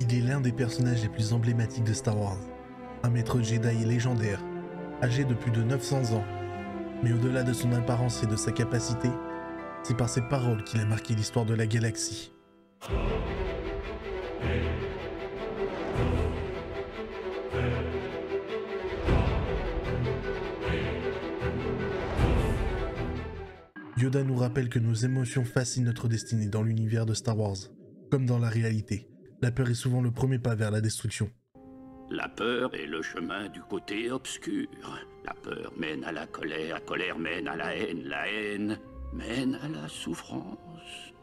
Il est l'un des personnages les plus emblématiques de Star Wars. Un maître Jedi légendaire, âgé de plus de 900 ans. Mais au-delà de son apparence et de sa capacité, c'est par ses paroles qu'il a marqué l'histoire de la galaxie. Yoda nous rappelle que nos émotions fascinent notre destinée dans l'univers de Star Wars. Comme dans la réalité, la peur est souvent le premier pas vers la destruction. La peur est le chemin du côté obscur. La peur mène à la colère mène à la haine mène à la souffrance.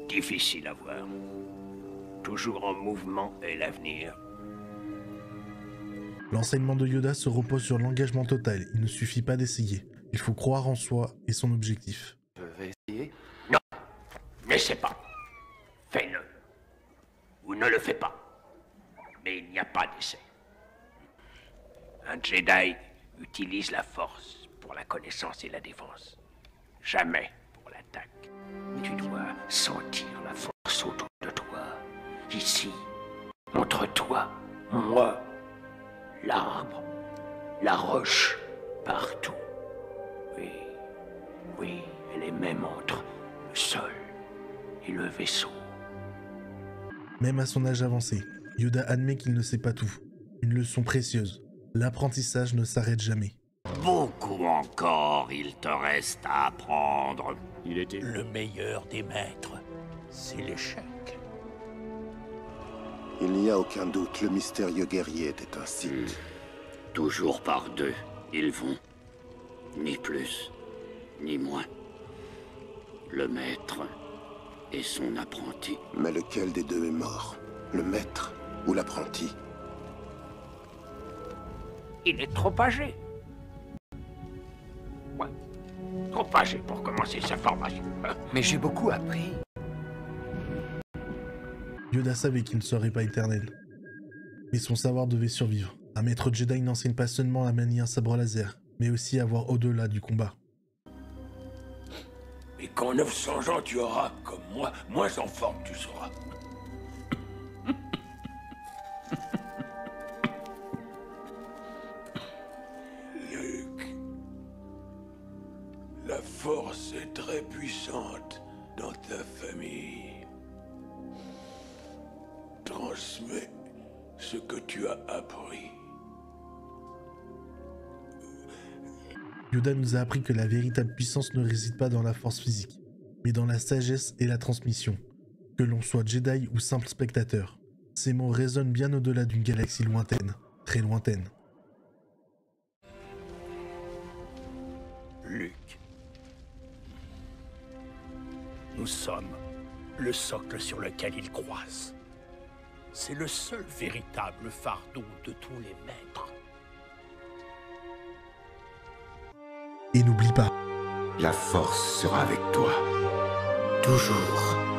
Difficile à voir. Toujours en mouvement est l'avenir. L'enseignement de Yoda se repose sur l'engagement total, il ne suffit pas d'essayer. Il faut croire en soi et son objectif. Je vais essayer. Non, n'essaie pas. Fais-le. Ou ne le fais pas. Mais il n'y a pas d'essai. Un Jedi utilise la force pour la connaissance et la défense. Jamais pour l'attaque. Mais tu dois sentir la force autour de toi. Ici, entre toi, moi, l'arbre, la roche, partout. Oui, elle est même entre le sol et le vaisseau. Même à son âge avancé, Yoda admet qu'il ne sait pas tout. Une leçon précieuse. L'apprentissage ne s'arrête jamais. Beaucoup encore il te reste à apprendre. Il était le meilleur des maîtres. C'est l'échec. Il n'y a aucun doute, le mystérieux guerrier était un Sith. Toujours par deux, ils vont. Ni plus, ni moins. Le maître et son apprenti. Mais lequel des deux est mort? Le maître ou l'apprenti? Il est trop âgé. Ouais. Trop âgé pour commencer sa formation. Mais j'ai beaucoup appris. Yoda savait qu'il ne serait pas éternel. Mais son savoir devait survivre. Un maître Jedi n'enseigne pas seulement à manier un sabre laser, mais aussi à voir au-delà du combat. Et quand 900 ans tu auras, comme moi, moins en forme tu seras. Luke, la force est très puissante dans ta famille. Transmets ce que tu as appris. Yoda nous a appris que la véritable puissance ne réside pas dans la force physique, mais dans la sagesse et la transmission. Que l'on soit Jedi ou simple spectateur, ces mots résonnent bien au-delà d'une galaxie lointaine, très lointaine. Luke, nous sommes le socle sur lequel il croise. C'est le seul véritable fardeau de tous les maîtres. Et n'oublie pas, La force sera avec toi. Toujours.